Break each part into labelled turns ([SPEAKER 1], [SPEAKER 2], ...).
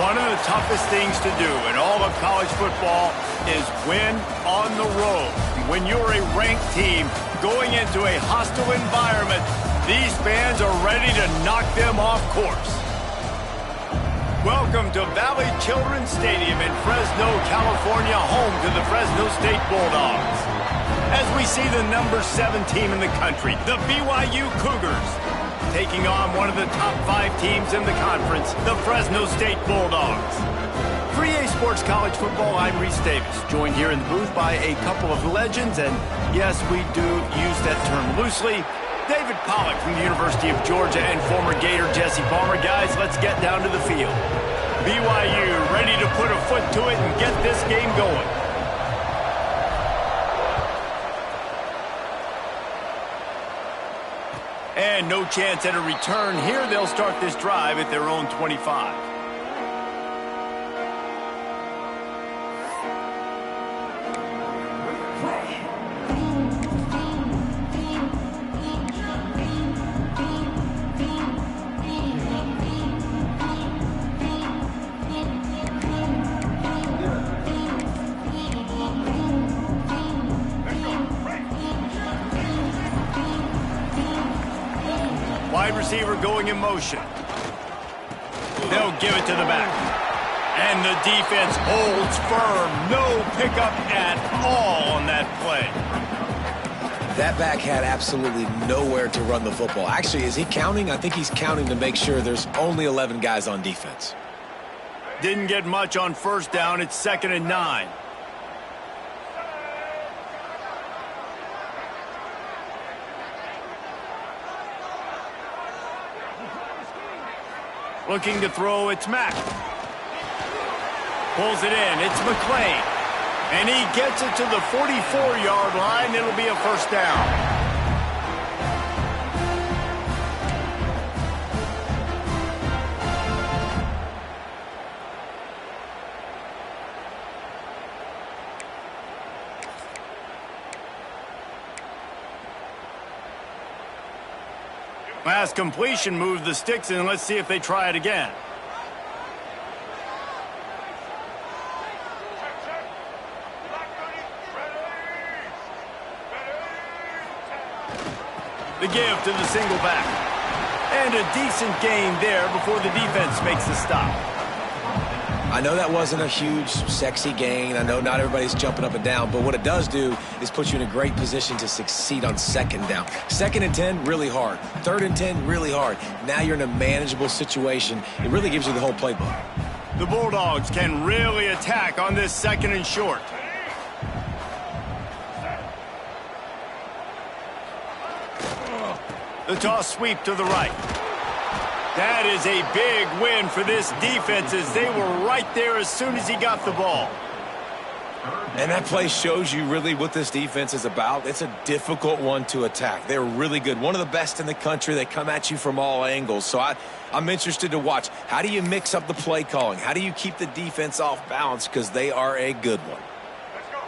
[SPEAKER 1] One of the toughest things to do in all of college football is win on the road. When you're a ranked team going into a hostile environment, these fans are ready to knock them off course. Welcome to Valley Children's Stadium in Fresno, California, home to the Fresno State Bulldogs. As we see the number 7 team in the country, the BYU Cougars, taking on one of the top 5 teams in the conference, the Fresno State Bulldogs. For EA Sports College Football, I'm Reese Davis, joined here in the booth by a couple of legends, and yes, we do use that term loosely. David Pollack from the University of Georgia and former Gator Jesse Palmer. Guys, let's get down to the field. BYU ready to put a foot to it and get this game going. And no chance at a return here. They'll start this drive at their own 25. Wide receiver going in motion. They'll give it to the back. And the defense holds firm. No pickup at all on that play.
[SPEAKER 2] That back had absolutely nowhere to run the football. Actually, is he counting? I think he's counting to make sure there's only 11 guys on defense.
[SPEAKER 1] Didn't get much on first down. It's 2nd and 9. Looking to throw, it's Mack. Pulls it in, it's McClain. And he gets it to the 44-yard line. It'll be a first down. Last completion moved the sticks in. Let's see if they try it again. The give to the single back. And a decent gain there before the defense makes the stop.
[SPEAKER 2] I know that wasn't a huge, sexy gain. I know not everybody's jumping up and down, but what it does do is put you in a great position to succeed on 2nd down. 2nd and 10, really hard. 3rd and 10, really hard. Now you're in a manageable situation. It really gives you the whole playbook.
[SPEAKER 1] The Bulldogs can really attack on this 2nd and short. The toss sweep to the right. That is a big win for this defense as they were right there as soon as he got the ball.
[SPEAKER 2] And that play shows you really what this defense is about. It's a difficult one to attack. They're really good. One of the best in the country. They come at you from all angles. So I'm interested to watch. How do you mix up the play calling? How do you keep the defense off balance? Because they are a good one.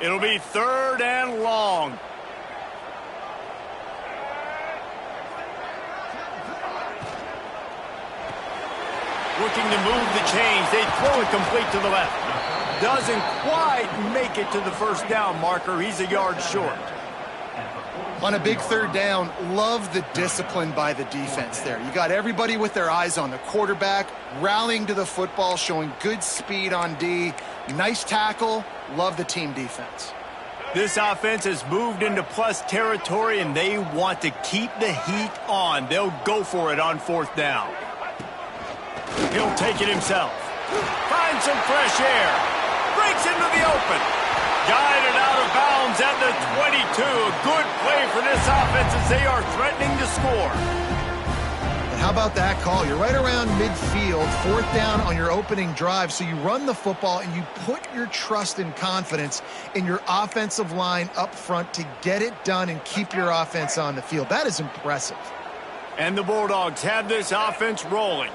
[SPEAKER 1] It'll be 3rd and long. Looking to move the chains. They throw it complete to the left. Doesn't quite make it to the first down marker. He's a yard short.
[SPEAKER 3] On a big 3rd down, love the discipline by the defense there. You got everybody with their eyes on the quarterback, rallying to the football, showing good speed on D. Nice tackle. Love the team defense.
[SPEAKER 1] This offense has moved into plus territory, and they want to keep the heat on. They'll go for it on 4th down. He'll take it himself. Finds some fresh air. Breaks into the open. Guided out of bounds at the 22. A good play for this offense as they are threatening to score.
[SPEAKER 3] And how about that call? You're right around midfield, 4th down on your opening drive. So you run the football and you put your trust and confidence in your offensive line up front to get it done and keep your offense on the field. That is impressive.
[SPEAKER 1] And the Bulldogs have this offense rolling.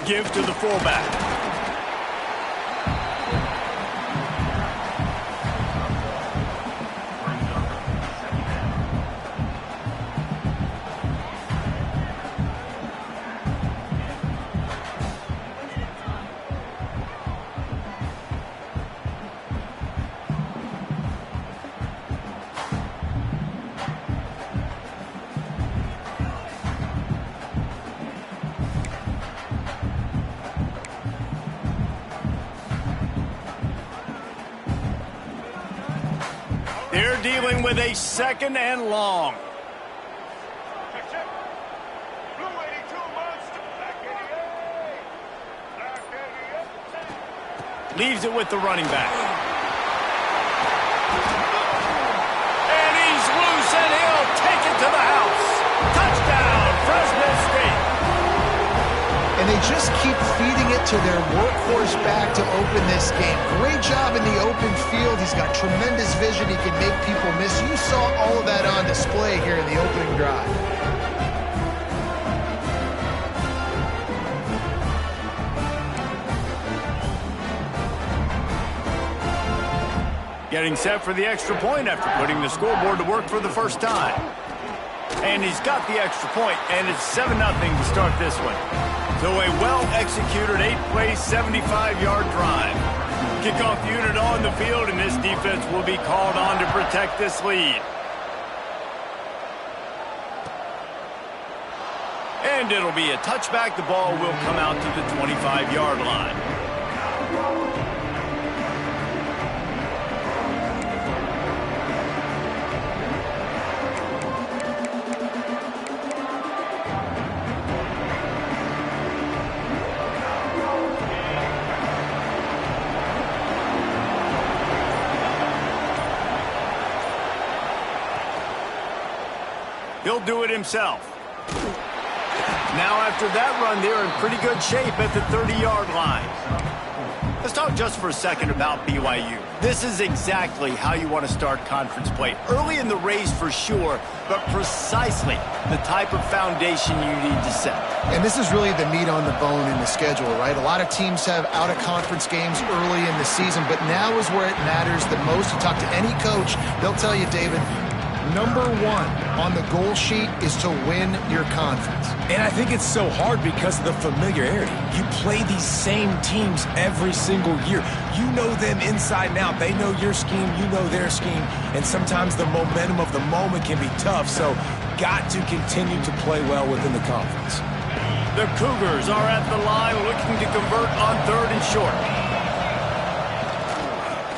[SPEAKER 1] Give to the fullback. They're dealing with a 2nd and long. Leaves it with the running back. And he's loose, and he'll take it to the house. Touchdown, Fresno State.
[SPEAKER 3] And they just keep feeding it to their workhorse back to open this game. Great job in the open field. He's got tremendous vision. He can make people miss. You saw all of that on display here in the opening drive.
[SPEAKER 1] Getting set for the extra point after putting the scoreboard to work for the first time. And he's got the extra point, and it's 7-0 to start this one. So a well-executed 8-play, 75-yard drive. Kickoff unit on the field, and this defense will be called on to protect this lead. And it'll be a touchback. The ball will come out to the 25-yard line. He'll do it himself. Now after that run, they're in pretty good shape at the 30-yard line. Let's talk just for a second about BYU. This is exactly how you want to start conference play. Early in the race for sure, but precisely the type of foundation you need to set.
[SPEAKER 3] And this is really the meat on the bone in the schedule, right? A lot of teams have out-of-conference games early in the season, but now is where it matters the most. You talk to any coach, they'll tell you, David, number one on the goal sheet is to win your conference.
[SPEAKER 2] And I think it's so hard because of the familiarity. You play these same teams every single year. You know them inside and out. They know your scheme, you know their scheme, and sometimes the momentum of the moment can be tough, so got to continue to play well within the conference.
[SPEAKER 1] The Cougars are at the line looking to convert on 3rd and short.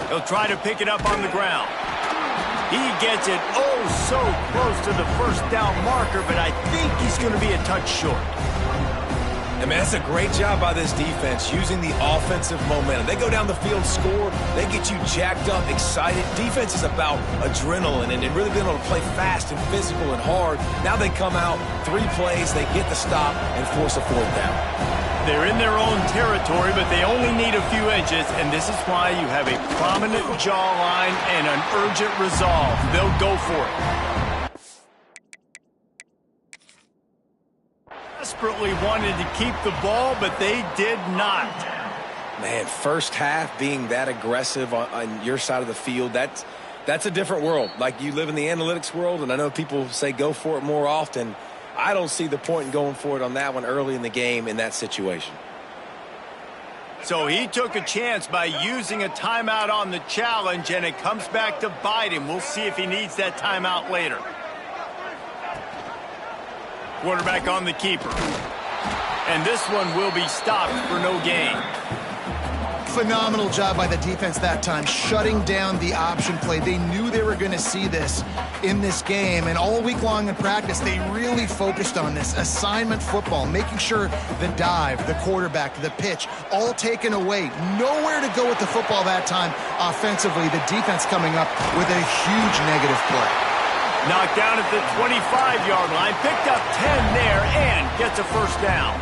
[SPEAKER 1] He'll try to pick it up on the ground. He gets it so close to the first down marker, but I think he's going to be a touch short.
[SPEAKER 2] I mean, that's a great job by this defense, using the offensive momentum. They go down the field, score, they get you jacked up, excited. Defense is about adrenaline and really being able to play fast and physical and hard. Now they come out, 3 plays, they get the stop and force a 4th down.
[SPEAKER 1] They're in their own territory, but they only need a few inches, and this is why you have a prominent jawline and an urgent resolve. They'll go for it. Desperately wanted to keep the ball, but they did not.
[SPEAKER 2] Man, first half being that aggressive on your side of the field, that's a different world. Like, you live in the analytics world, and I know people say go for it more often. I don't see the point in going for it on that one early in the game in that situation.
[SPEAKER 1] So he took a chance by using a timeout on the challenge, and it comes back to bite him. We'll see if he needs that timeout later. Quarterback on the keeper. And this one will be stopped for no gain.
[SPEAKER 3] Phenomenal job by the defense that time, shutting down the option play. They knew they were going to see this in this game, and all week long in practice, they really focused on this assignment football, making sure the dive, the quarterback, the pitch, all taken away. Nowhere to go with the football that time offensively. The defense coming up with a huge negative play.
[SPEAKER 1] Knocked down at the 25-yard line, picked up 10 there, and gets a first down.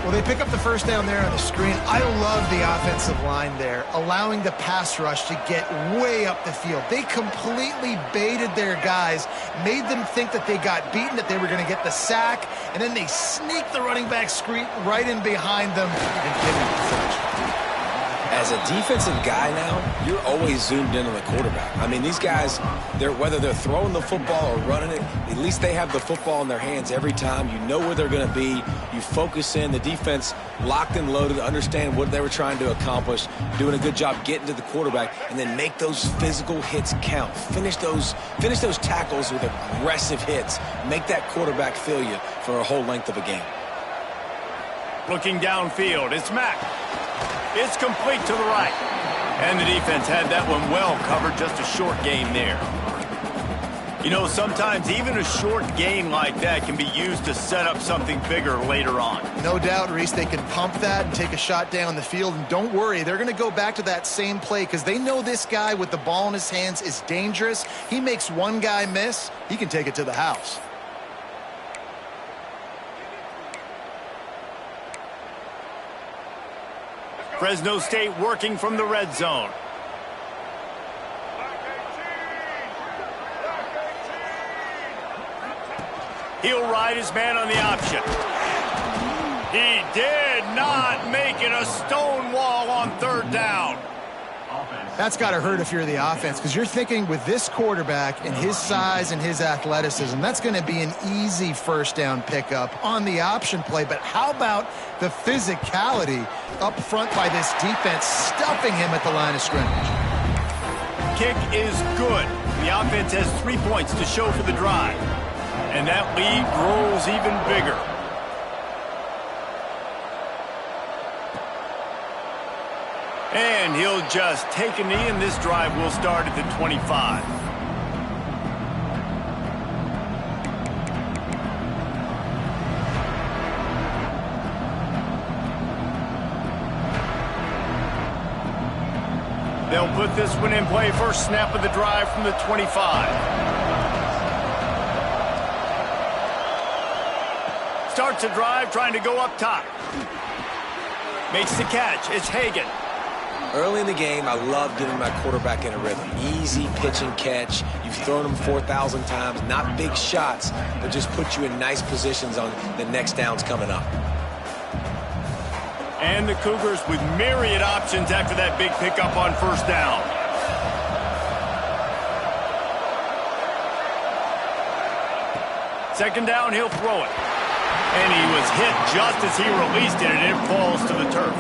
[SPEAKER 3] Well, they pick up the first down there on the screen. I love the offensive line there, allowing the pass rush to get way up the field. They completely baited their guys, made them think that they got beaten, that they were going to get the sack, and then they sneaked the running back screen right in behind them and get him the finish.
[SPEAKER 2] As a defensive guy now, you're always zoomed in on the quarterback. I mean, these guys, whether they're throwing the football or running it, at least they have the football in their hands every time. You know where they're going to be. You focus in. The defense locked and loaded, understand what they were trying to accomplish, doing a good job getting to the quarterback, and then make those physical hits count. Finish those tackles with aggressive hits. Make that quarterback feel you for a whole length of a game.
[SPEAKER 1] Looking downfield, it's Mack. It's complete to the right. And the defense had that one well covered, just a short gain there. You know, sometimes even a short gain like that can be used to set up something bigger later on.
[SPEAKER 3] No doubt, Reese, they can pump that and take a shot down the field. And don't worry, they're going to go back to that same play because they know this guy with the ball in his hands is dangerous. He makes one guy miss, he can take it to the house.
[SPEAKER 1] Fresno State working from the red zone. He'll ride his man on the option. He did not make it a stone wall on third down.
[SPEAKER 3] That's got to hurt if you're the offense because you're thinking with this quarterback and his size and his athleticism, that's going to be an easy first down pickup on the option play. But how about the physicality up front by this defense, stuffing him at the line of scrimmage?
[SPEAKER 1] Kick is good. The offense has 3 points to show for the drive. And that lead grows even bigger. And he'll just take a knee, and this drive will start at the 25. They'll put this one in play. First snap of the drive from the 25. Starts a drive trying to go up top. Makes the catch. It's Hagan.
[SPEAKER 2] Early in the game, I love getting my quarterback in a rhythm. Easy pitch and catch. You've thrown them 4,000 times. Not big shots, but just put you in nice positions on the next downs coming up.
[SPEAKER 1] And the Cougars with myriad options after that big pickup on first down. Second down, he'll throw it. And he was hit just as he released it, and it falls to the turf.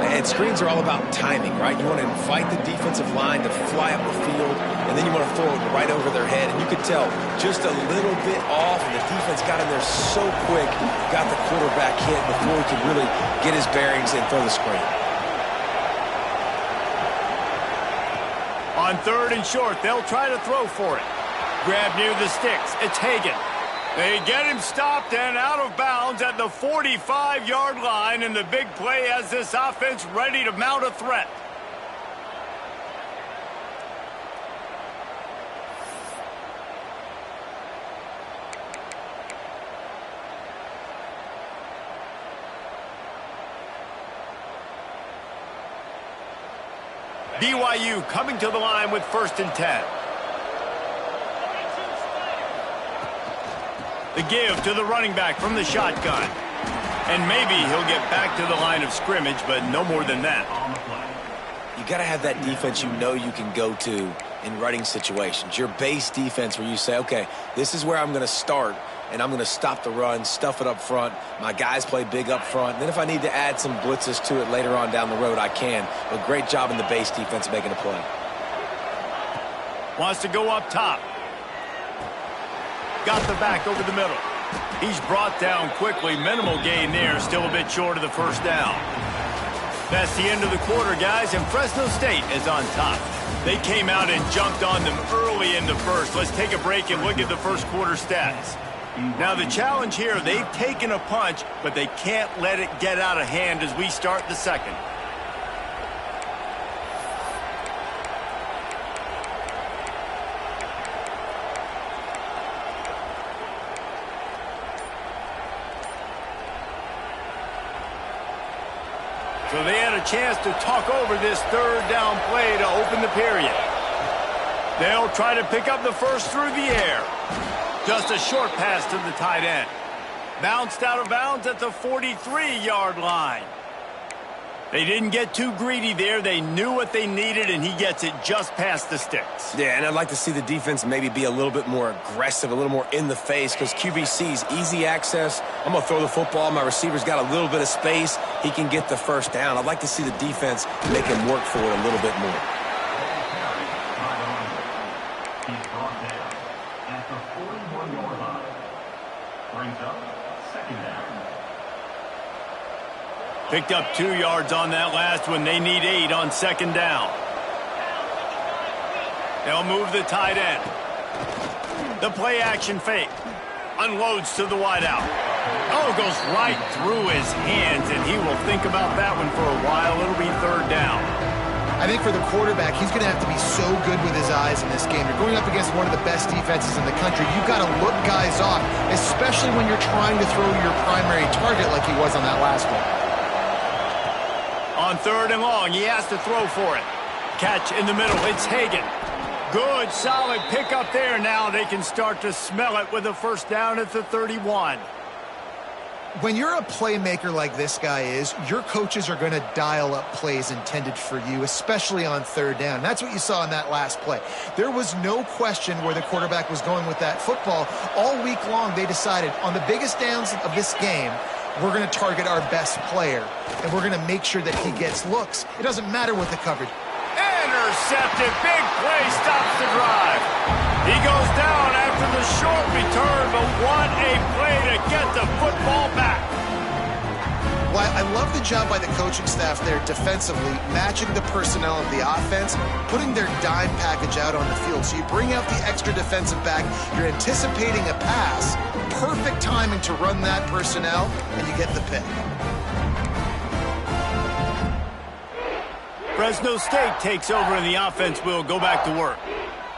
[SPEAKER 2] And screens are all about timing, right? You want to invite the defensive line to fly up the field, and then you want to throw it right over their head. And you could tell just a little bit off, and the defense got in there so quick, got the quarterback hit before he could really get his bearings and throw the screen.
[SPEAKER 1] On third and short, they'll try to throw for it. Grab near the sticks. It's Hagan. They get him stopped and out of bounds at the 45-yard line, and the big play has this offense ready to mount a threat. BYU coming to the line with 1st and 10. The give to the running back from the shotgun. And maybe he'll get back to the line of scrimmage, but no more than that.
[SPEAKER 2] You got to have that defense you know you can go to in running situations. Your base defense where you say, okay, this is where I'm going to start, and I'm going to stop the run, stuff it up front. My guys play big up front. And then if I need to add some blitzes to it later on down the road, I can. But great job in the base defense making a play.
[SPEAKER 1] Wants to go up top. Got the back over the middle. He's brought down quickly. Minimal gain there. Still a bit short of the first down. That's the end of the quarter, guys, and Fresno State is on top. They came out and jumped on them early in the first. Let's take a break and look at the first quarter stats. Now, the challenge here, they've taken a punch, but they can't let it get out of hand as we start the second. So they had a chance to talk over this third down play to open the period. They'll try to pick up the first through the air. Just a short pass to the tight end. Bounced out of bounds at the 43-yard line. They didn't get too greedy there. They knew what they needed, and he gets it just past the sticks.
[SPEAKER 2] Yeah, and I'd like to see the defense maybe be a little bit more aggressive, a little more in the face, because QBC's easy access. I'm going to throw the football. My receiver's got a little bit of space. He can get the first down. I'd like to see the defense make him work for it a little bit more.
[SPEAKER 4] He's brought down at the 41-yard line. Brings up second down.
[SPEAKER 1] Picked up 2 yards on that last one. They need 8 on second down. They'll move the tight end. The play action fake. Unloads to the wideout. Oh, goes right through his hands, and he will think about that one for a while. It'll be third down.
[SPEAKER 3] I think for the quarterback, he's going to have to be so good with his eyes in this game. You're going up against one of the best defenses in the country. You've got to look guys off, especially when you're trying to throw your primary target like he was on that last one.
[SPEAKER 1] On third and long, he has to throw for it. Catch in the middle. It's Hagan. Good, solid pickup there. Now they can start to smell it with a first down at the 31.
[SPEAKER 3] When you're a playmaker like this guy is, your coaches are going to dial up plays intended for you, especially on third down. That's what you saw in that last play. There was no question where the quarterback was going with that football. All week long, they decided on the biggest downs of this game, we're going to target our best player, and we're going to make sure that he gets looks. It doesn't matter what the coverage.
[SPEAKER 1] Intercepted. Big play stops the drive. He goes down after the short return, but what a play to get the football back.
[SPEAKER 3] Well, I love the job by the coaching staff there defensively, matching the personnel of the offense, putting their dime package out on the field. So you bring out the extra defensive back, you're anticipating a pass, perfect timing to run that personnel, and you get the pick.
[SPEAKER 1] Fresno State takes over and the offense will go back to work.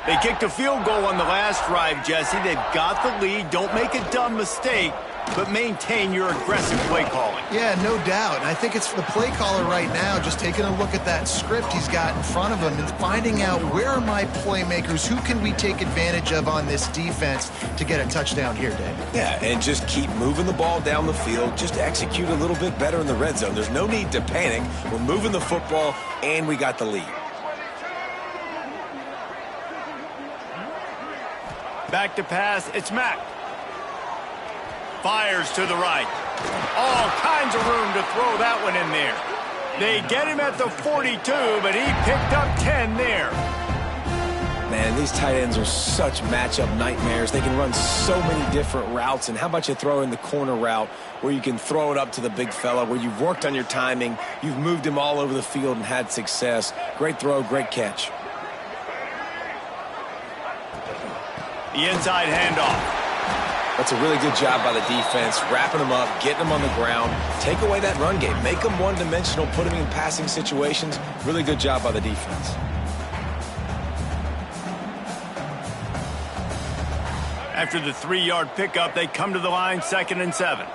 [SPEAKER 1] They kicked a field goal on the last drive, Jesse. They've got the lead. Don't make a dumb mistake, but maintain your aggressive play calling.
[SPEAKER 3] Yeah, no doubt. And I think it's the play caller right now just taking a look at that script he's got in front of him and finding out where are my playmakers, who can we take advantage of on this defense to get a touchdown here, Dave.
[SPEAKER 2] Yeah, and just keep moving the ball down the field. Just execute a little bit better in the red zone. There's no need to panic. We're moving the football, and we got the lead.
[SPEAKER 1] Back to pass, it's Mack. Fires to the right. All kinds of room to throw that one in there. They get him at the 42, but he picked up 10 there.
[SPEAKER 2] Man, these tight ends are such matchup nightmares. They can run so many different routes. And how about you throw in the corner route where you can throw it up to the big fella, where you've worked on your timing, you've moved him all over the field and had success. Great throw, great catch.
[SPEAKER 1] The inside handoff.
[SPEAKER 2] That's a really good job by the defense, wrapping them up, getting them on the ground. Take away that run game. Make them one-dimensional, put them in passing situations. Really good job by the defense.
[SPEAKER 1] After the 3-yard pickup, they come to the line, 2nd and 7.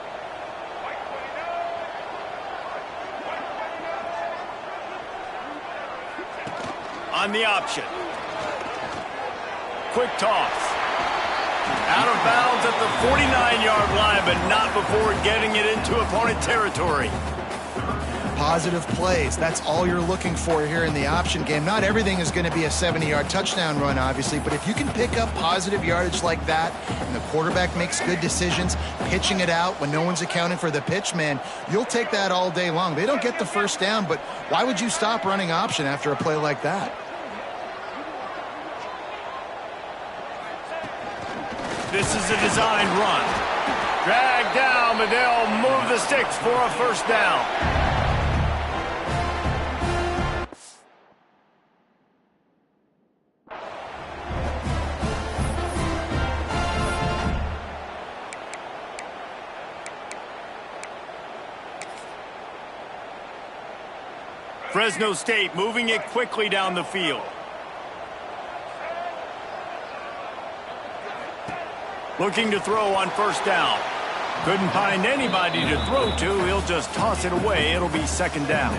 [SPEAKER 1] On the option. Quick toss. Out of bounds at the 49-yard line, but not before getting it into opponent territory.
[SPEAKER 3] Positive plays. That's all you're looking for here in the option game. Not everything is going to be a 70-yard touchdown run, obviously, but if you can pick up positive yardage like that and the quarterback makes good decisions, pitching it out when no one's accounting for the pitch, man, you'll take that all day long. They don't get the first down, but why would you stop running option after a play like that?
[SPEAKER 1] This is a designed run. Dragged down, but they'll move the sticks for a first down. Fresno State moving it quickly down the field. Looking to throw on first down. Couldn't find anybody to throw to. He'll just toss it away. It'll be 2nd down.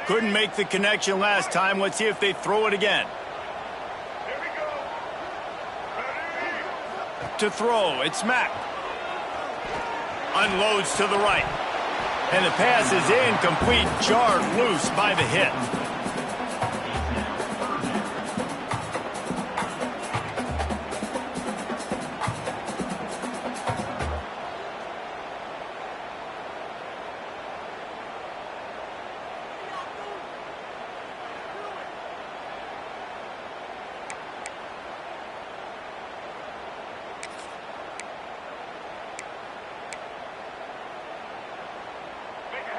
[SPEAKER 1] Couldn't make the connection last time. Let's see if they throw it again. To throw, it's Mack. Unloads to the right. And the pass is incomplete, jarred loose by the hit.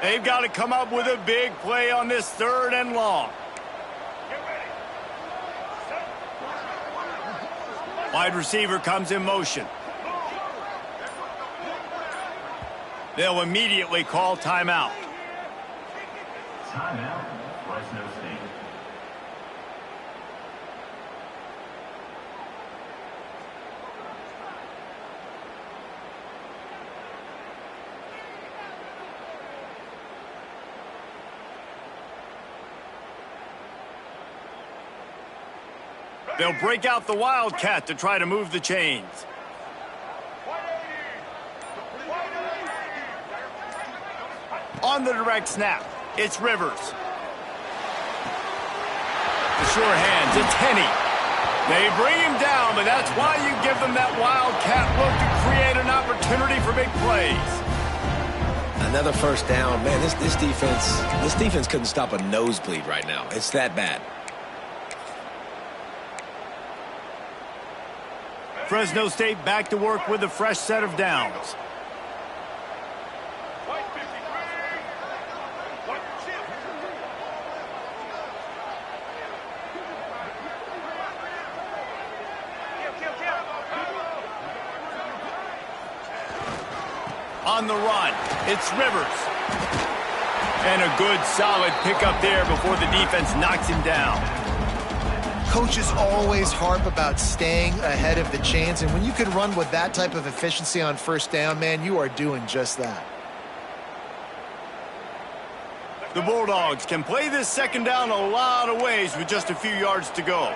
[SPEAKER 1] They've got to come up with a big play on this 3rd and long. Wide receiver comes in motion. They'll immediately call timeout.
[SPEAKER 4] Timeout, Fresno State.
[SPEAKER 1] They'll break out the Wildcat to try to move the chains. On the direct snap, it's Rivers. The sure hands, it's Henney. They bring him down, but that's why you give them that Wildcat look to create an opportunity for big plays.
[SPEAKER 2] Another first down. Man, this defense couldn't stop a nosebleed right now. It's that bad.
[SPEAKER 1] Fresno State back to work with a fresh set of downs. On the run, it's Rivers. And a good, solid pickup there before the defense knocks him down.
[SPEAKER 3] Coaches always harp about staying ahead of the chains, and when you can run with that type of efficiency on first down, man, you are doing just that.
[SPEAKER 1] The Bulldogs can play this 2nd down a lot of ways with just a few yards to go.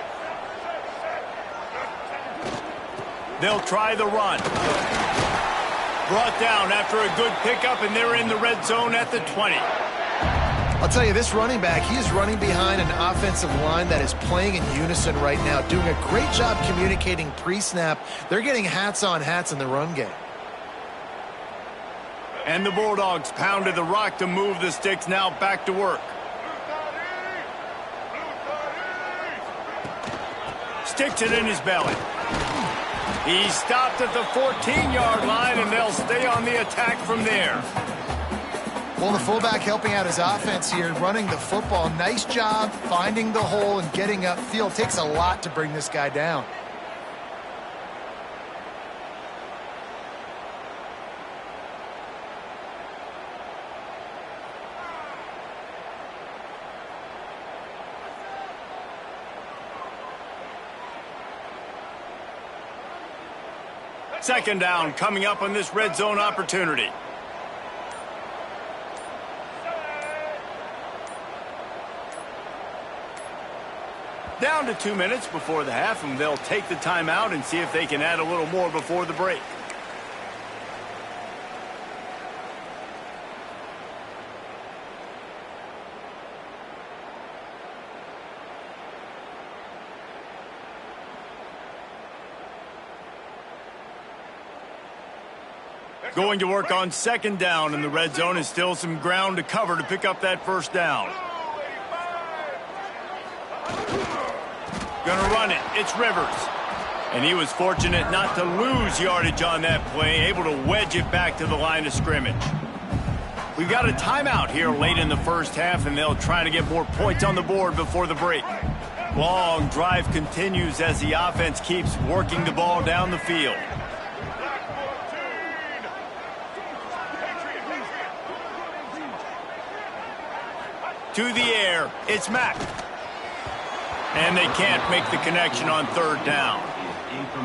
[SPEAKER 1] They'll try the run. Brought down after a good pickup, and they're in the red zone at the 20.
[SPEAKER 3] I'll tell you, this running back, he is running behind an offensive line that is playing in unison right now, doing a great job communicating pre-snap. They're getting hats on hats in the run game.
[SPEAKER 1] And the Bulldogs pounded the rock to move the sticks, now back to work. Sticks it in his belly. He stopped at the 14-yard line, and they'll stay on the attack from there.
[SPEAKER 3] Well, the fullback helping out his offense here, running the football. Nice job finding the hole and getting upfield. Takes a lot to bring this guy down.
[SPEAKER 1] Second down coming up on this red zone opportunity. Down to 2 minutes before the half, and they'll take the timeout and see if they can add a little more before the break. Going to work on 2nd down in the red zone, and still some ground to cover to pick up that 1st down. Gonna run it. It's Rivers. And he was fortunate not to lose yardage on that play, able to wedge it back to the line of scrimmage. We've got a timeout here late in the 1st half, and they'll try to get more points on the board before the break. Long drive continues as the offense keeps working the ball down the field. To the air, it's Mack. And they can't make the connection on 3rd down.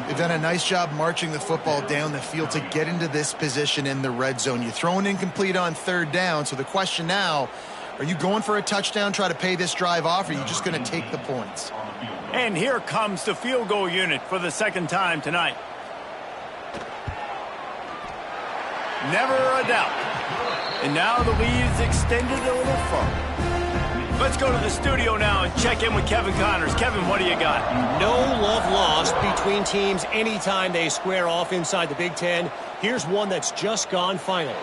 [SPEAKER 3] They've done a nice job marching the football down the field to get into this position in the red zone. You throw an incomplete on 3rd down, so the question now, are you going for a touchdown, try to pay this drive off, or are you just going to take the points?
[SPEAKER 1] And here comes the field goal unit for the 2nd time tonight. Never a doubt. And now the lead is extended a little further. Let's go to the studio now and check in with Kevin Connors. Kevin, what do you got?
[SPEAKER 5] No love lost between teams anytime they square off inside the Big Ten. Here's one that's just gone final.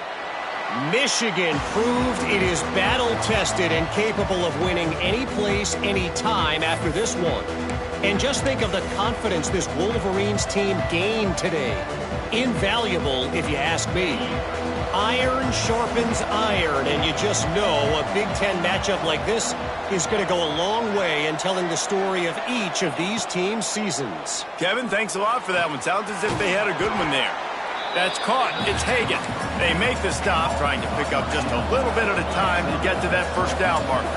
[SPEAKER 5] Michigan proved it is battle-tested and capable of winning any place, any time after this one. And just think of the confidence this Wolverines team gained today. Invaluable, if you ask me. Iron sharpens iron, and you just know a Big Ten matchup like this is going to go a long way in telling the story of each of these teams' seasons.
[SPEAKER 1] Kevin, thanks a lot for that one. Sounds as if they had a good one there. That's caught. It's Hagan. They make the stop, trying to pick up just a little bit at a time to get to that first down marker.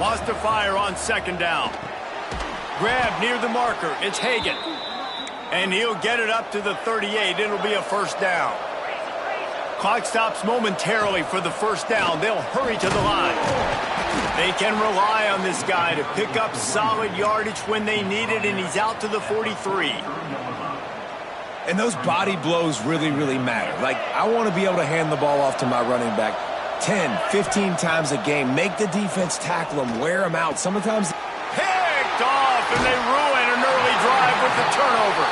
[SPEAKER 1] Wants to fire on second down. Grab near the marker. It's Hagan. And he'll get it up to the 38. It'll be a first down. Clock stops momentarily for the first down. They'll hurry to the line. They can rely on this guy to pick up solid yardage when they need it, and he's out to the 43.
[SPEAKER 2] And those body blows really, really matter. Like, I want to be able to hand the ball off to my running back 10, 15 times a game. Make the defense tackle him, wear him out. Sometimes
[SPEAKER 1] picked off, and they ruin an early drive with the turnover.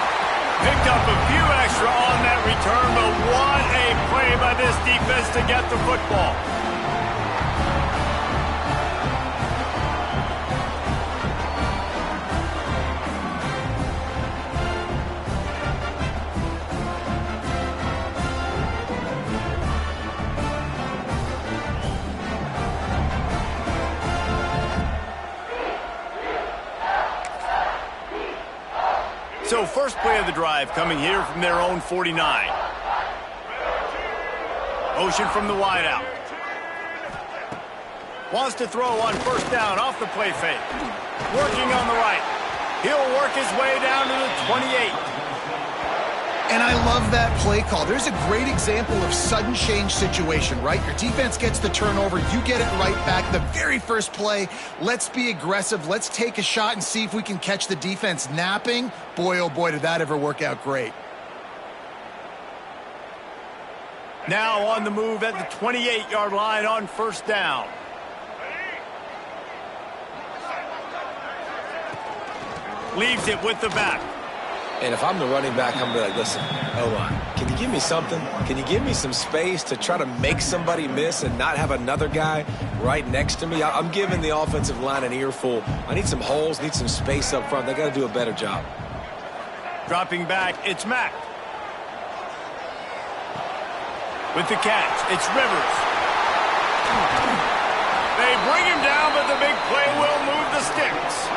[SPEAKER 1] Picked up a few extra on that return, but what a play by this defense to get the football. So first play of the drive coming here from their own 49. Motion from the wideout. Wants to throw on first down off the play fake. Working on the right. He'll work his way down to the 28.
[SPEAKER 3] And I love that play call. There's a great example of sudden change situation, right? Your defense gets the turnover. You get it right back. The very first play, let's be aggressive. Let's take a shot and see if we can catch the defense napping. Boy, oh boy, did that ever work out great.
[SPEAKER 1] Now on the move at the 28-yard line on first down. Leaves it with the back.
[SPEAKER 2] And if I'm the running back, I'm going to be like, listen, O-line, can you give me something? Can you give me some space to try to make somebody miss and not have another guy right next to me? I'm giving the offensive line an earful. I need some holes, need some space up front. They got to do a better job.
[SPEAKER 1] Dropping back, it's Mack. With the catch, it's Rivers. They bring him down, but the big play will move the sticks.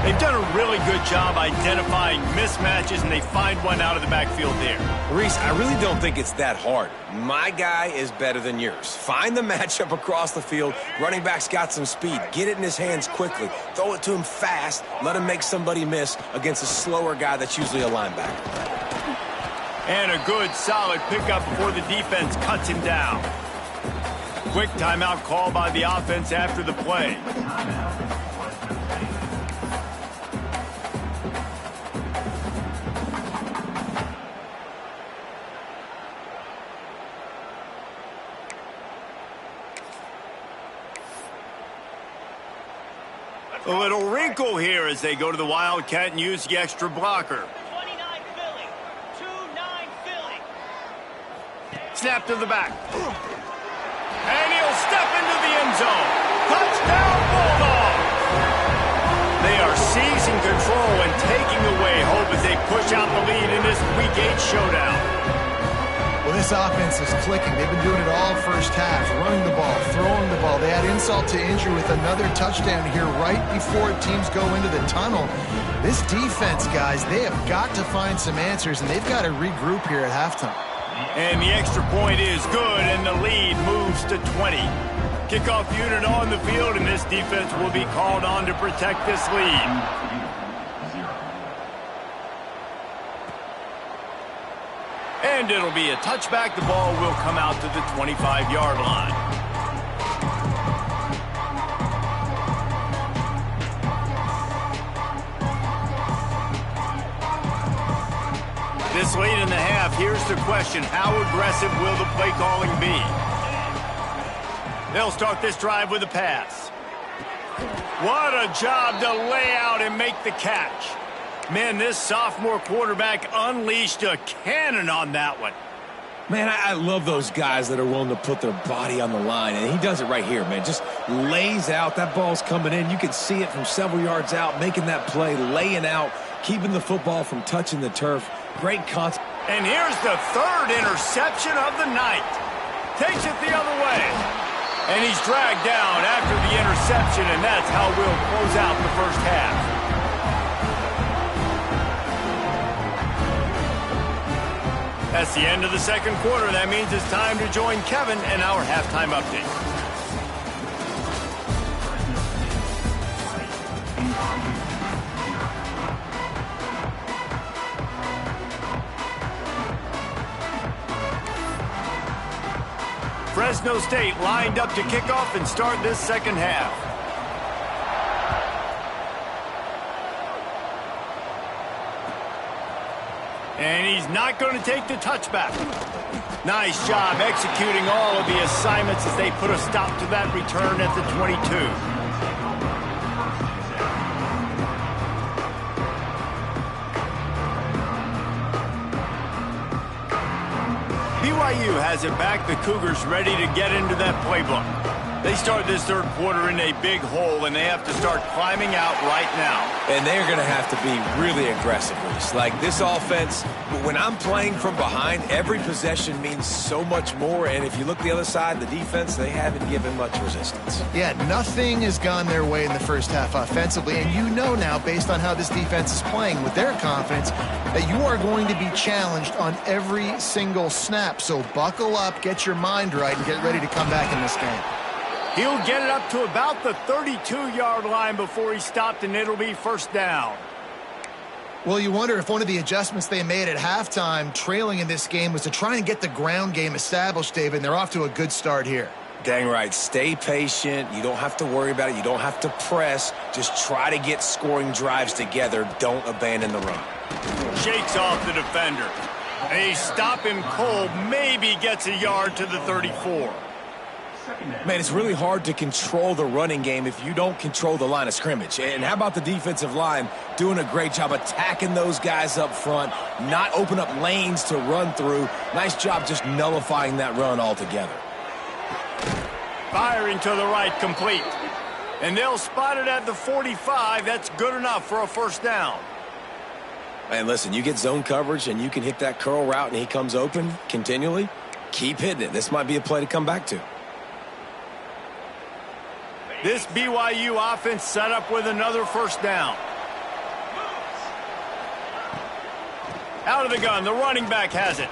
[SPEAKER 1] They've done a really good job identifying mismatches, and they find one out of the backfield there.
[SPEAKER 2] Reese, I really don't think it's that hard. My guy is better than yours. Find the matchup across the field. Running back's got some speed. Get it in his hands quickly. Throw it to him fast. Let him make somebody miss against a slower guy that's usually a linebacker.
[SPEAKER 1] And a good, solid pickup before the defense cuts him down. Quick timeout call by the offense after the play. A little wrinkle here as they go to the Wildcat and use the extra blocker.
[SPEAKER 6] 29 Philly. 2-9 Philly.
[SPEAKER 1] Snap to the back. And he'll step into the end zone. Touchdown, Bulldogs! They are seizing control and taking away hope as they push out the lead in this Week 8 showdown.
[SPEAKER 3] Well, this offense is clicking. They've been doing it all first half, running the ball, throwing the ball. They had insult to injury with another touchdown here right before teams go into the tunnel. This defense, guys, they have got to find some answers, and they've got to regroup here at halftime.
[SPEAKER 1] And the extra point is good, and the lead moves to 20. Kickoff unit on the field, and this defense will be called on to protect this lead. And it'll be a touchback. The ball will come out to the 25-yard line. This late in the half, here's the question. How aggressive will the play calling be? They'll start this drive with a pass. What a job to lay out and make the catch. Man, this sophomore quarterback unleashed a cannon on that one.
[SPEAKER 2] Man, I love those guys that are willing to put their body on the line, and he does it right here, man. Just lays out. That ball's coming in. You can see it from several yards out, making that play, laying out keeping the football from touching the turf. Great contact.
[SPEAKER 1] And here's the third interception of the night. Takes it the other way. And he's dragged down after the interception, and that's how we'll close out the first half. That's the end of the second quarter. That means it's time to join Kevin in our halftime update. Fresno State lined up to kick off and start this second half. And he's not going to take the touchback. Nice job executing all of the assignments as they put a stop to that return at the 22. BYU has it back. The Cougars ready to get into that playbook. They start this third quarter in a big hole, and they have to start climbing out right now.
[SPEAKER 2] And they're going to have to be really aggressive. Like this offense, when I'm playing from behind, every possession means so much more. And if you look the other side, the defense, they haven't given much resistance.
[SPEAKER 3] Yeah, nothing has gone their way in the first half offensively. And you know now, based on how this defense is playing with their confidence, that you are going to be challenged on every single snap. So buckle up, get your mind right, and get ready to come back in this game.
[SPEAKER 1] He'll get it up to about the 32-yard line before he stopped, and it'll be first down.
[SPEAKER 3] Well, you wonder if one of the adjustments they made at halftime, trailing in this game, was to try and get the ground game established, David, and they're off to a good start here.
[SPEAKER 2] Dang right. Stay patient. You don't have to worry about it. You don't have to press. Just try to get scoring drives together. Don't abandon the run.
[SPEAKER 1] Shakes off the defender. They stop him cold. Maybe gets a yard to the 34.
[SPEAKER 2] Man, it's really hard to control the running game if you don't control the line of scrimmage. And how about the defensive line doing a great job attacking those guys up front, not open up lanes to run through. Nice job just nullifying that run altogether.
[SPEAKER 1] Firing to the right, complete. And they'll spot it at the 45. That's good enough for a first down.
[SPEAKER 2] And listen, you get zone coverage and you can hit that curl route and he comes open continually. Keep hitting it. This might be a play to come back to.
[SPEAKER 1] This BYU offense set up with another first down. Out of the gun, the running back has it.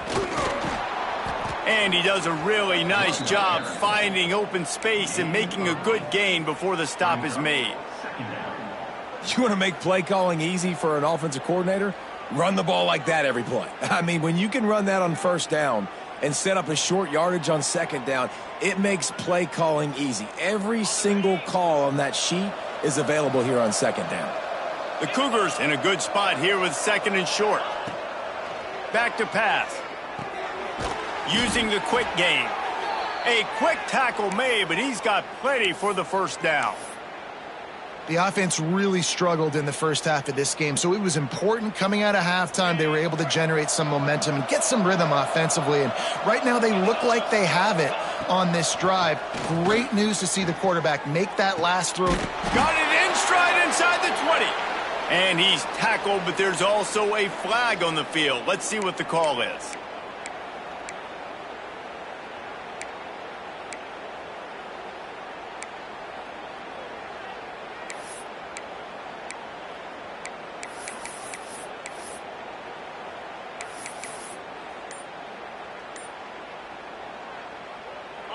[SPEAKER 1] And he does a really nice job finding open space and making a good gain before the stop is made.
[SPEAKER 2] You want to make play calling easy for an offensive coordinator? Run the ball like that every play. I mean, when you can run that on first down and set up a short yardage on second down, it makes play calling easy. Every single call on that sheet is available here on second down.
[SPEAKER 1] The Cougars in a good spot here with second and short. Back to pass. Using the quick game. A quick tackle made, but he's got plenty for the first down.
[SPEAKER 3] The offense really struggled in the first half of this game, so it was important coming out of halftime. They were able to generate some momentum and get some rhythm offensively, and right now they look like they have it on this drive. Great news to see the quarterback make that last throw.
[SPEAKER 1] Got it in stride inside the 20. And he's tackled, but there's also a flag on the field. Let's see what the call is.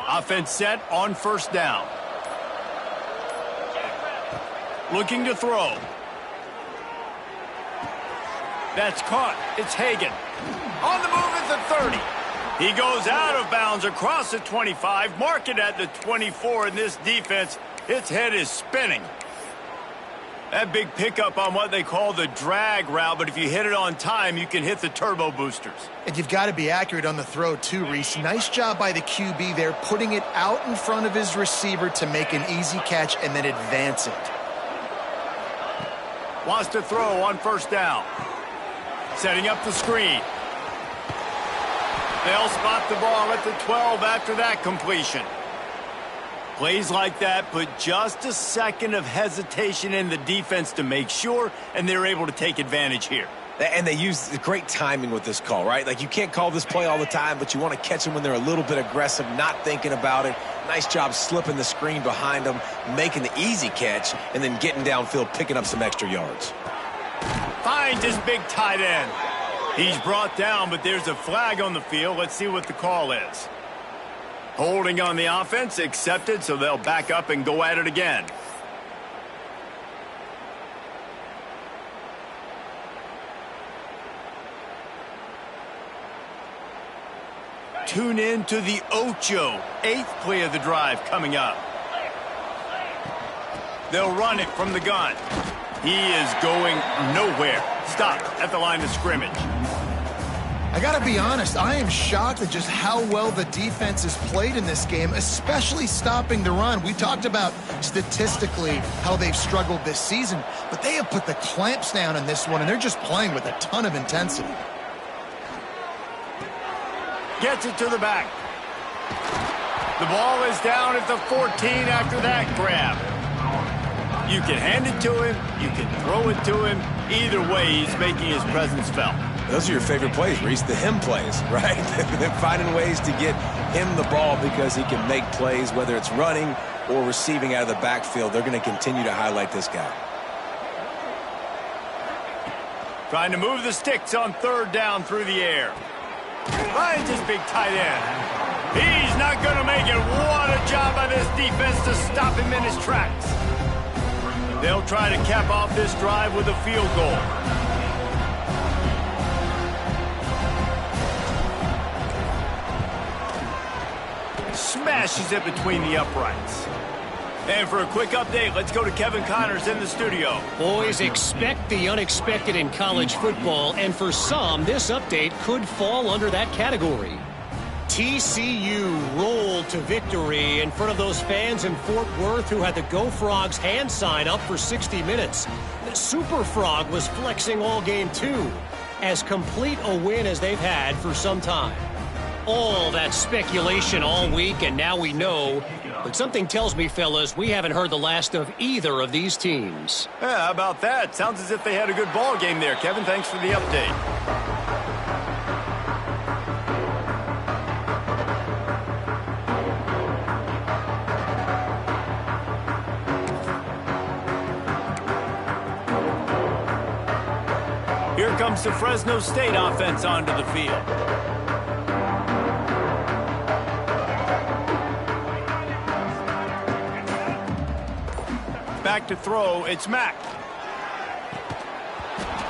[SPEAKER 1] Offense set on first down. Looking to throw. That's caught. It's Hagan. On the move at the 30. He goes out of bounds across the 25. Mark it at the 24 in this defense. Its head is spinning. That big pickup on what they call the drag route, but if you hit it on time, you can hit the turbo boosters.
[SPEAKER 3] And you've got to be accurate on the throw too, Reese. Nice job by the QB there, putting it out in front of his receiver to make an easy catch and then advance it.
[SPEAKER 1] Wants to throw on first down. Setting up the screen. They'll spot the ball at the 12 after that completion. Plays like that put just a second of hesitation in the defense to make sure, and they're able to take advantage here.
[SPEAKER 2] And they use great timing with this call, right? Like, you can't call this play all the time, but you want to catch them when they're a little bit aggressive, not thinking about it. Nice job slipping the screen behind them, making the easy catch, and then getting downfield, picking up some extra yards.
[SPEAKER 1] Finds his big tight end. He's brought down, but there's a flag on the field. Let's see what the call is. Holding on the offense, accepted, so they'll back up and go at it again. Tune in to the Ocho, 8th play of the drive coming up. They'll run it from the gun. He is going nowhere. Stop at the line of scrimmage.
[SPEAKER 3] I got to be honest, I am shocked at just how well the defense has played in this game, especially stopping the run. We talked about statistically how they've struggled this season, but they have put the clamps down in this one, and they're just playing with a ton of intensity.
[SPEAKER 1] Gets it to the back. The ball is down at the 14 after that grab. You can hand it to him, you can throw it to him. Either way, he's making his presence felt.
[SPEAKER 2] Those are your favorite plays, Reese, the him plays, right? They're finding ways to get him the ball because he can make plays, whether it's running or receiving out of the backfield. They're going to continue to highlight this guy.
[SPEAKER 1] Trying to move the sticks on 3rd down through the air. Finds his big tight end. He's not going to make it. What a job by this defense to stop him in his tracks. They'll try to cap off this drive with a field goal. Smashes it between the uprights. And for a quick update, let's go to Kevin Connors in the studio.
[SPEAKER 5] Boys, expect the unexpected in college football, and for some, this update could fall under that category. TCU rolled to victory in front of those fans in Fort Worth who had the Go Frogs hand sign up for 60 minutes. The Super Frog was flexing all game too, as complete a win as they've had for some time. All that speculation all week, and now we know. But something tells me, fellas, we haven't heard the last of either of these teams.
[SPEAKER 1] Yeah, how about that? Sounds as if they had a good ball game there. Kevin, thanks for the update. Here comes the Fresno State offense onto the field. Back to throw, it's Mack.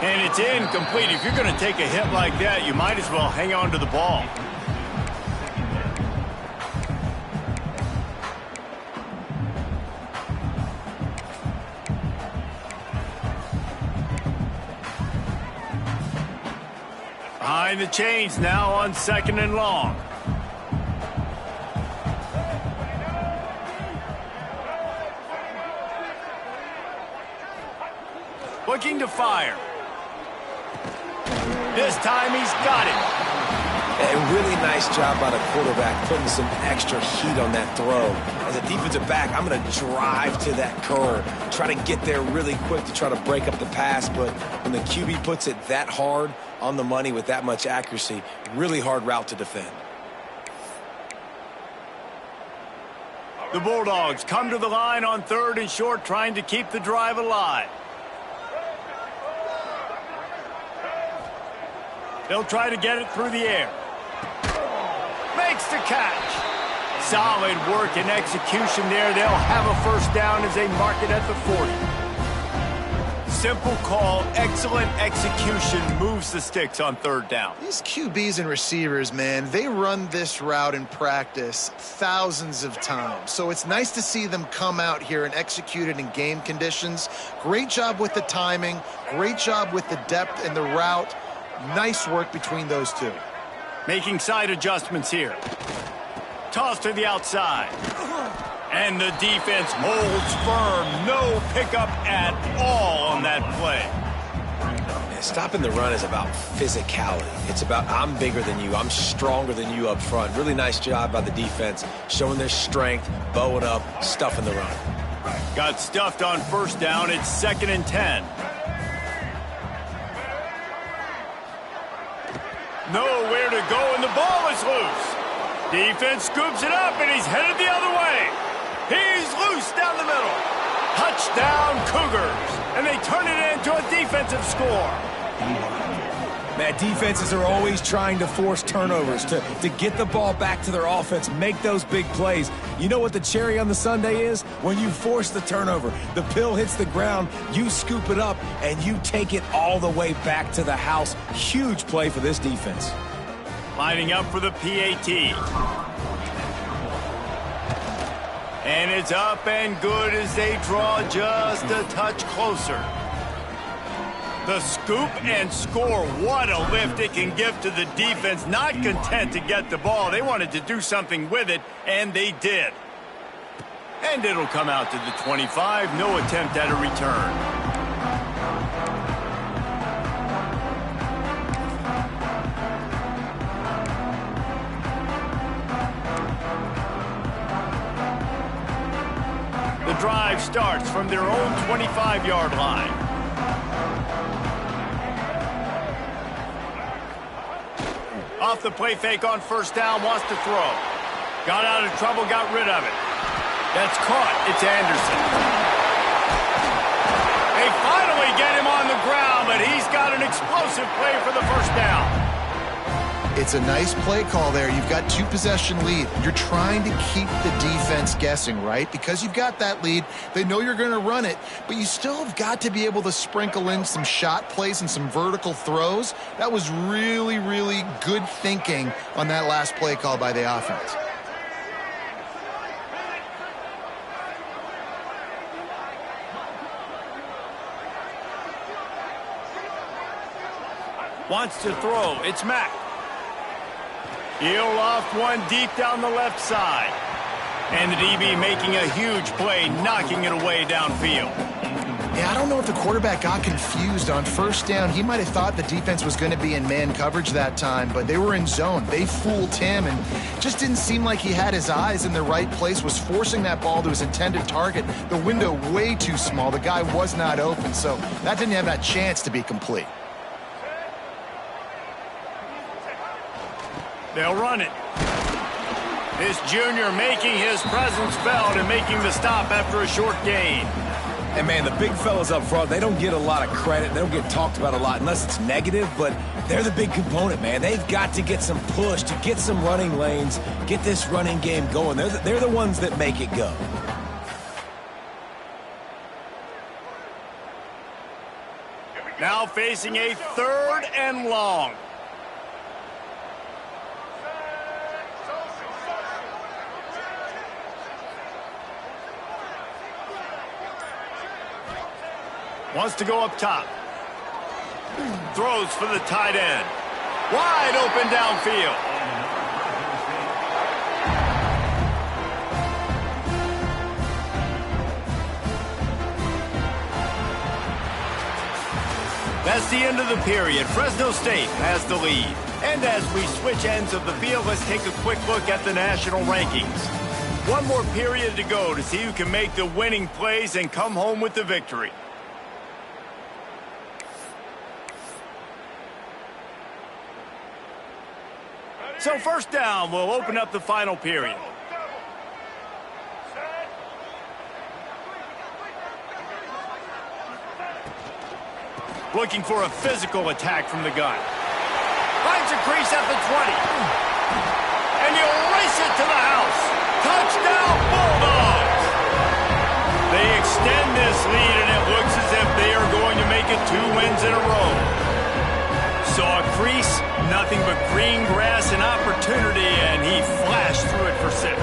[SPEAKER 1] And it's incomplete. If you're going to take a hit like that, you might as well hang on to the ball. Behind the chains now on 2nd and long. Looking to fire. This time he's got it.
[SPEAKER 2] A really nice job by the quarterback, putting some extra heat on that throw. As a defensive back, I'm going to drive to that curve, try to get there really quick to try to break up the pass, but when the QB puts it that hard on the money with that much accuracy, really hard route to defend.
[SPEAKER 1] The Bulldogs come to the line on 3rd and short, trying to keep the drive alive. They'll try to get it through the air. Makes the catch. Solid work and execution there. They'll have a first down as they mark it at the 40. Simple call, excellent execution, moves the sticks on 3rd down.
[SPEAKER 3] These QBs and receivers, man, they run this route in practice thousands of times. So it's nice to see them come out here and execute it in game conditions. Great job with the timing. Great job with the depth and the route. Nice work between those two.
[SPEAKER 1] Making side adjustments here. Toss to the outside. And the defense holds firm. No pickup at all on that play.
[SPEAKER 2] Stopping the run is about physicality. It's about I'm bigger than you. I'm stronger than you up front. Really nice job by the defense, showing their strength, bowing up, stuffing the run.
[SPEAKER 1] Got stuffed on first down. It's 2nd and 10. Nowhere to go, and the ball is loose. Defense scoops it up, and he's headed the other way. He's loose down the middle. Touchdown, Cougars. And they turn it into a defensive score.
[SPEAKER 2] Man, defenses are always trying to force turnovers, to get the ball back to their offense, make those big plays. You know what the cherry on the sundae is? When you force the turnover, the pill hits the ground, you scoop it up, and you take it all the way back to the house. Huge play for this defense.
[SPEAKER 1] Lining up for the PAT. And it's up and good as they draw just a touch closer. The scoop and score. What a lift it can give to the defense. Not content to get the ball. They wanted to do something with it, and they did. And it'll come out to the 25. No attempt at a return. The drive starts from their own 25-yard line. Off the play fake on first down, wants to throw. Got out of trouble, got rid of it. That's caught. It's Anderson. They finally get him on the ground, but he's got an explosive play for the first down.
[SPEAKER 3] It's a nice play call there. You've got 2-possession lead. You're trying to keep the defense guessing, right? Because you've got that lead, they know you're going to run it, but you still have got to be able to sprinkle in some shot plays and some vertical throws. That was really, really good thinking on that last play call by the offense.
[SPEAKER 1] Wants to throw. It's Mack. He'll off one deep down the left side. And the DB making a huge play, knocking it away downfield.
[SPEAKER 3] Yeah, I don't know if the quarterback got confused on first down. He might have thought the defense was going to be in man coverage that time, but they were in zone. They fooled him and just didn't seem like he had his eyes in the right place, was forcing that ball to his intended target. The window way too small. The guy was not open, so that didn't have that chance to be complete.
[SPEAKER 1] They'll run it. This junior making his presence felt and making the stop after a short gain.
[SPEAKER 2] And, man, the big fellas up front, they don't get a lot of credit. They don't get talked about a lot unless it's negative, but they're the big component, man. They've got to get some push, to get some running lanes, get this running game going. They're the ones that make it go.
[SPEAKER 1] Now facing a 3rd and long. Wants to go up top. Throws for the tight end. Wide open downfield. That's the end of the period. Fresno State has the lead. And as we switch ends of the field, let's take a quick look at the national rankings. One more period to go to see who can make the winning plays and come home with the victory. So first down, we'll open up the final period. Looking for a physical attack from the gun. Finds a crease at the 20. And he'll race it to the house. Touchdown, Bulldogs! They extend this lead, and it looks as if they are going to make it 2 wins in a row. Saw a crease, nothing but green grass and opportunity, and he flashed through it for 6.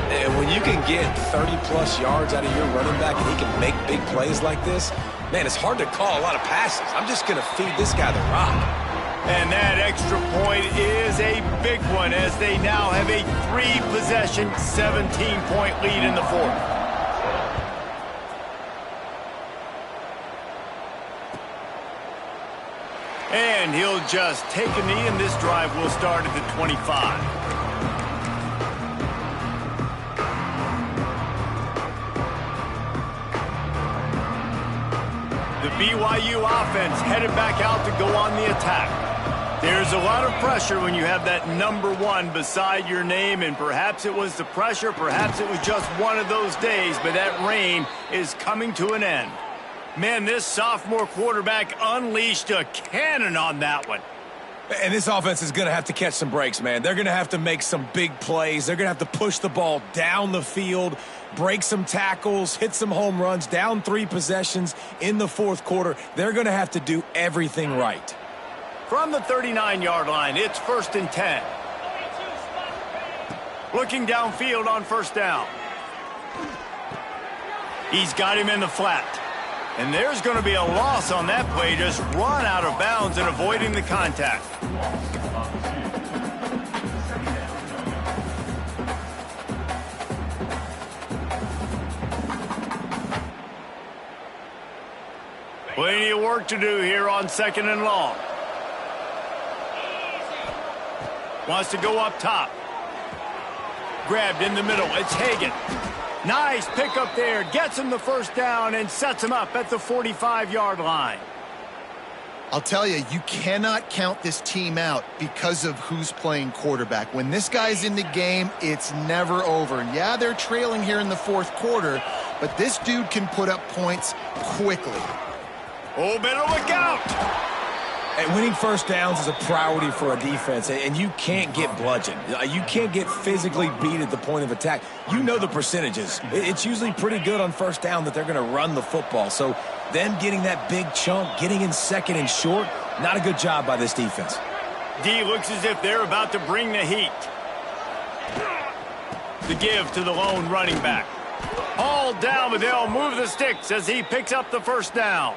[SPEAKER 2] And when you can get 30-plus yards out of your running back and he can make big plays like this, man, it's hard to call a lot of passes. I'm just going to feed this guy the rock.
[SPEAKER 1] And that extra point is a big one as they now have a 3-possession, 17-point lead in the 4th. And he'll just take a knee, and this drive will start at the 25. The BYU offense headed back out to go on the attack. There's a lot of pressure when you have that number 1 beside your name, and perhaps it was the pressure, perhaps it was just one of those days, but that reign is coming to an end. Man, this sophomore quarterback unleashed a cannon on that one.
[SPEAKER 2] And this offense is going to have to catch some breaks, man. They're going to have to make some big plays. They're going to have to push the ball down the field, break some tackles, hit some home runs, down 3 possessions in the fourth quarter. They're going to have to do everything right.
[SPEAKER 1] From the 39-yard line, it's 1st and 10. Looking downfield on 1st down. He's got him in the flat. And there's going to be a loss on that play, just run out of bounds and avoiding the contact. Plenty of work to do here on 2nd and long. Wants to go up top. Grabbed in the middle. It's Hagan. Nice pickup there. Gets him the 1st down and sets him up at the 45-yard line.
[SPEAKER 3] I'll tell you, you cannot count this team out because of who's playing quarterback. When this guy's in the game, it's never over. And yeah, they're trailing here in the fourth quarter, but this dude can put up points quickly.
[SPEAKER 1] Oh, better look out!
[SPEAKER 2] And winning 1st downs is a priority for a defense, and you can't get bludgeoned. You can't get physically beat at the point of attack. You know the percentages. It's usually pretty good on 1st down that they're going to run the football. So them getting that big chunk, getting in 2nd and short, not a good job by this defense.
[SPEAKER 1] D looks as if they're about to bring the heat. The give to the lone running back. All down, but they'll move the sticks as he picks up the 1st down.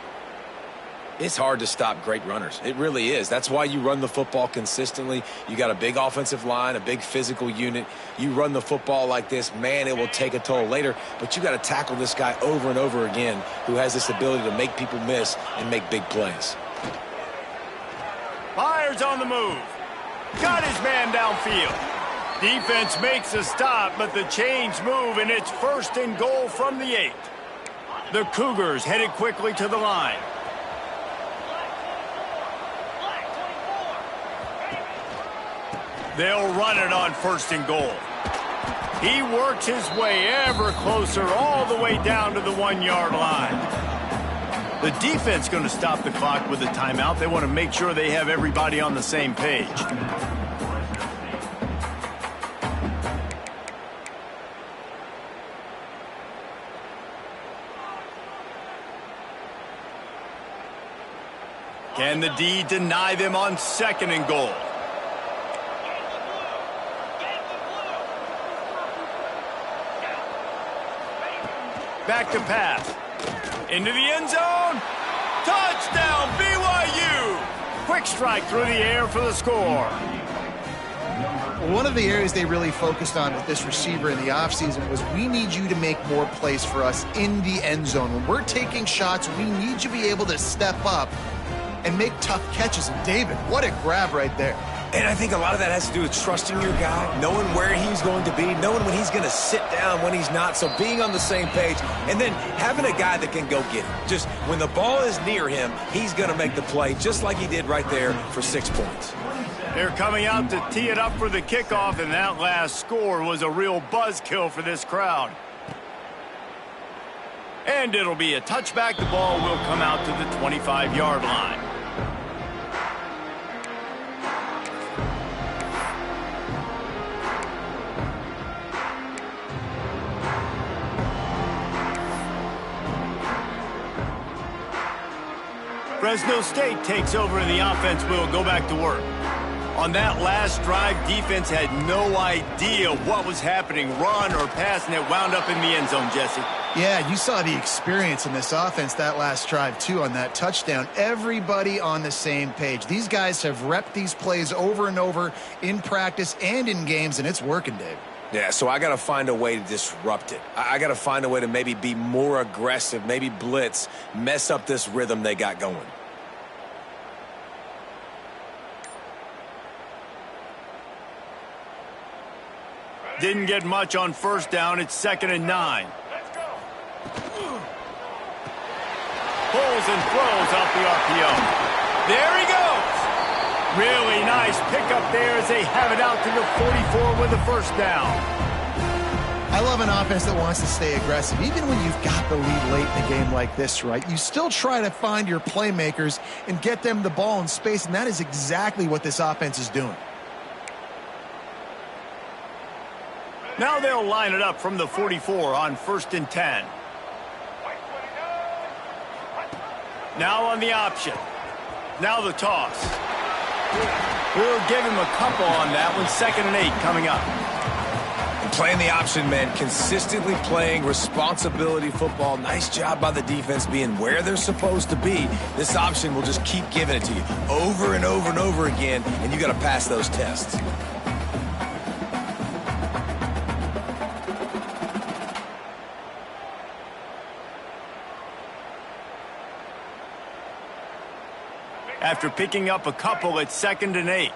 [SPEAKER 2] It's hard to stop great runners. It really is. That's why you run the football consistently. You got a big offensive line, a big physical unit. You run the football like this, man, it will take a toll later. But you got to tackle this guy over and over again who has this ability to make people miss and make big plays.
[SPEAKER 1] Fires on the move. Got his man downfield. Defense makes a stop, but the chains move, and it's 1st and goal from the 8. The Cougars headed quickly to the line. They'll run it on 1st and goal. He works his way ever closer all the way down to the 1-yard line. The defense going to stop the clock with a timeout. They want to make sure they have everybody on the same page. Can the D deny them on 2nd and goal? Back to pass. Into the end zone. Touchdown, BYU! Quick strike through the air for the score.
[SPEAKER 3] One of the areas they really focused on with this receiver in the offseason was we need you to make more plays for us in the end zone. When we're taking shots, we need you to be able to step up and make tough catches. And David, what a grab right there.
[SPEAKER 2] And I think a lot of that has to do with trusting your guy, knowing where he's going to be, knowing when he's going to sit down, when he's not. So being on the same page, and then having a guy that can go get it. Just when the ball is near him, he's going to make the play, just like he did right there for 6 points.
[SPEAKER 1] They're coming out to tee it up for the kickoff, and that last score was a real buzzkill for this crowd. And it'll be a touchback. The ball will come out to the 25-yard line. Fresno State takes over and the offense will go back to work. On that last drive, defense had no idea what was happening, run or pass, and it wound up in the end zone, Jesse.
[SPEAKER 3] Yeah, you saw the experience in this offense that last drive, too, on that touchdown. Everybody on the same page. These guys have repped these plays over and over in practice and in games, and it's working, Dave.
[SPEAKER 2] Yeah, so I got to find a way to disrupt it. I got to find a way to maybe be more aggressive, maybe blitz, mess up this rhythm they got going.
[SPEAKER 1] Didn't get much on first down. It's 2nd and 9. Pulls and throws off the RPO. There he goes. Really nice pickup there as they have it out to the 44 with a first down.
[SPEAKER 3] I love an offense that wants to stay aggressive. Even when you've got the lead late in a game like this, right, you still try to find your playmakers and get them the ball in space, and that is exactly what this offense is doing.
[SPEAKER 1] Now they'll line it up from the 44 on 1st and 10. Now on the option. Now the toss. We'll give him a couple on that one. 2nd and 8 coming up.
[SPEAKER 2] Playing the option, man, consistently playing responsibility football. Nice job by the defense being where they're supposed to be. This option will just keep giving it to you over and over and over again, and you got to pass those tests.
[SPEAKER 1] After picking up a couple at 2nd and 8.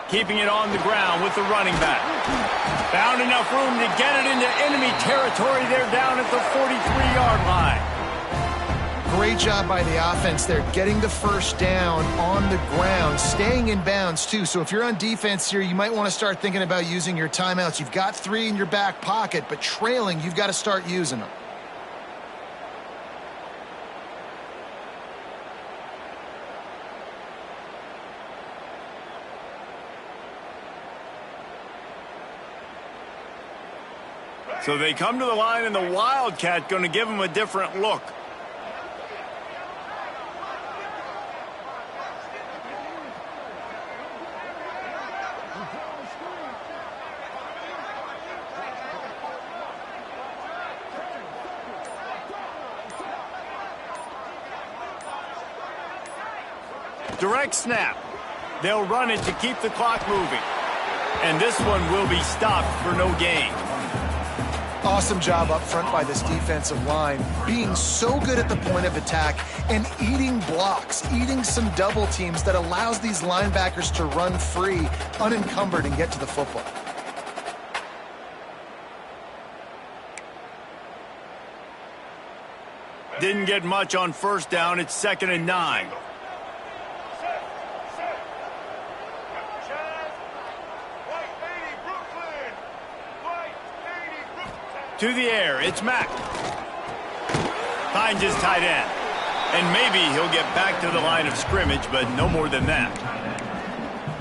[SPEAKER 1] Keeping it on the ground with the running back. Found enough room to get it into enemy territory. They're down at the 43-yard line.
[SPEAKER 3] Great job by the offense there, getting the first down on the ground, staying in bounds too. So if you're on defense here, you might want to start thinking about using your timeouts. You've got 3 in your back pocket, but trailing, you've got to start using them.
[SPEAKER 1] So they come to the line, and the Wildcat going to give them a different look. Direct snap. They'll run it to keep the clock moving. And this one will be stopped for no gain.
[SPEAKER 3] Awesome job up front by this defensive line, being so good at the point of attack and eating blocks, eating some double teams that allows these linebackers to run free, unencumbered, and get to the football.
[SPEAKER 1] Didn't get much on first down. It's 2nd and 9. To the air, it's Mack. Finds his tight end. And maybe he'll get back to the line of scrimmage, but no more than that.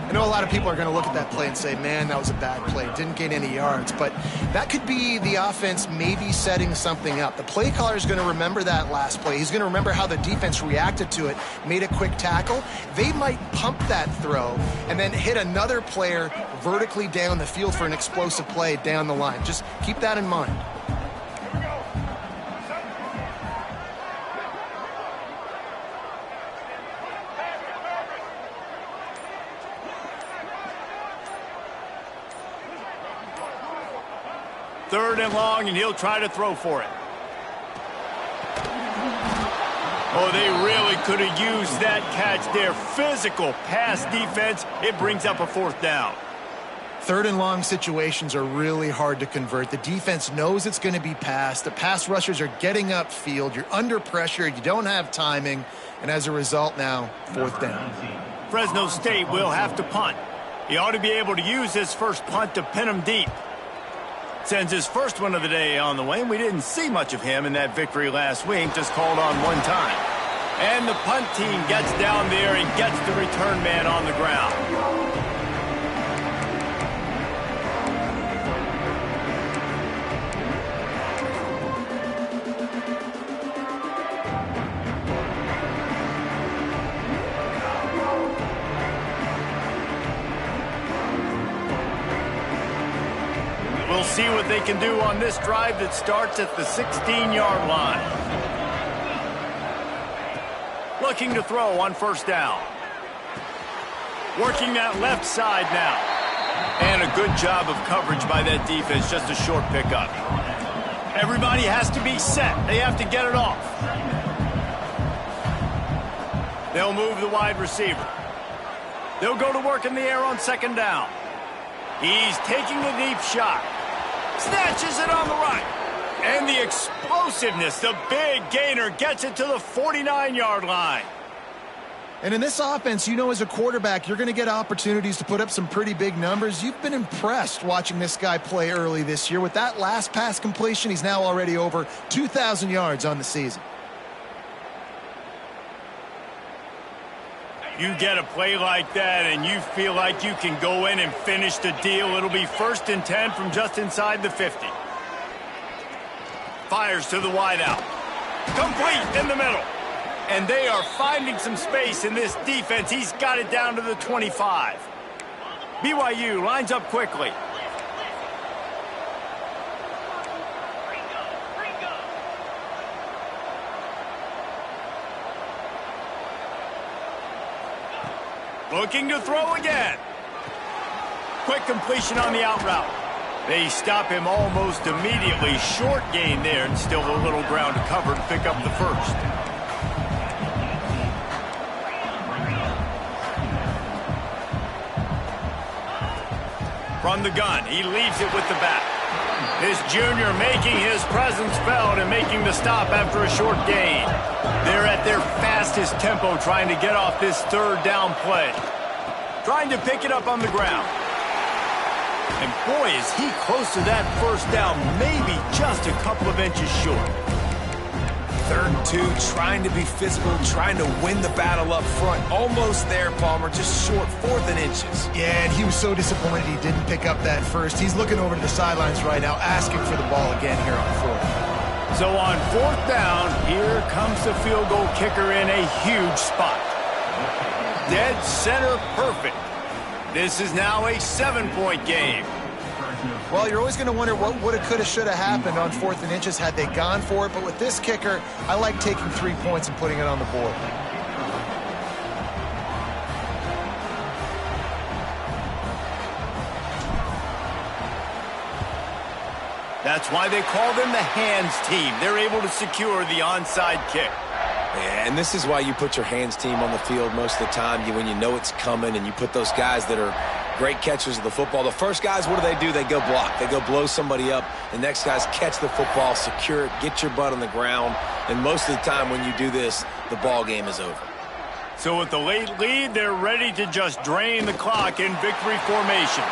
[SPEAKER 3] I know a lot of people are going to look at that play and say, man, that was a bad play. Didn't gain any yards. But that could be the offense maybe setting something up. The play caller is going to remember that last play. He's going to remember how the defense reacted to it, made a quick tackle. They might pump that throw and then hit another player vertically down the field for an explosive play down the line. Just keep that in mind.
[SPEAKER 1] Third and long, and he'll try to throw for it. Oh, they really could have used that catch there. Physical pass defense. It brings up a 4th down.
[SPEAKER 3] Third and long situations are really hard to convert. The defense knows it's going to be passed. The pass rushers are getting upfield. You're under pressure. You don't have timing. And as a result now, 4th down.
[SPEAKER 1] Fresno State will have to punt. He ought to be able to use his first punt to pin him deep. Sends his first one of the day on the way, and we didn't see much of him in that victory last week, just called on one time. And the punt team gets down there and gets the return man on the ground. We'll see what they can do on this drive that starts at the 16-yard line. Looking to throw on first down. Working that left side now. And a good job of coverage by that defense, just a short pickup. Everybody has to be set. They have to get it off. They'll move the wide receiver. They'll go to work in the air on second down. He's taking a deep shot. Snatches it on the right. And the explosiveness, the big gainer, gets it to the 49-yard line.
[SPEAKER 3] And in this offense, you know, as a quarterback, you're going to get opportunities to put up some pretty big numbers. You've been impressed watching this guy play early this year. With that last pass completion, he's now already over 2,000 yards on the season.
[SPEAKER 1] You get a play like that and you feel like you can go in and finish the deal. It'll be 1st and 10 from just inside the 50. Fires to the wideout. Complete in the middle. And they are finding some space in this defense. He's got it down to the 25. BYU lines up quickly. Looking to throw again. Quick completion on the out route. They stop him almost immediately. Short gain there and still a little ground to cover to pick up the first. From the gun, he leaves it with the back. This junior making his presence felt and making the stop after a short gain. They're at their fastest tempo trying to get off this third down play. Trying to pick it up on the ground. And boy, is he close to that first down, maybe just a couple of inches short.
[SPEAKER 2] 3rd and 2, trying to be physical, trying to win the battle up front. Almost there, Palmer, just short, 4th and inches.
[SPEAKER 3] Yeah, and he was so disappointed he didn't pick up that first. He's looking over to the sidelines right now, asking for the ball again here on 4th.
[SPEAKER 1] So on 4th down, here comes the field goal kicker in a huge spot. Dead center perfect. This is now a 7-point game.
[SPEAKER 3] Well, you're always going to wonder what woulda, coulda, shoulda happened on 4th and inches had they gone for it. But with this kicker, I like taking 3 points and putting it on the board.
[SPEAKER 1] That's why they call them the hands team. They're able to secure the onside kick.
[SPEAKER 2] Yeah, and this is why you put your hands team on the field most of the time when you know it's coming, and you put those guys that are great catchers of the football. The first guys, what do? They go block. They go blow somebody up. The next guys catch the football, secure it, get your butt on the ground. And most of the time when you do this, the ball game is over.
[SPEAKER 1] So with the late lead, they're ready to just drain the clock in victory formation.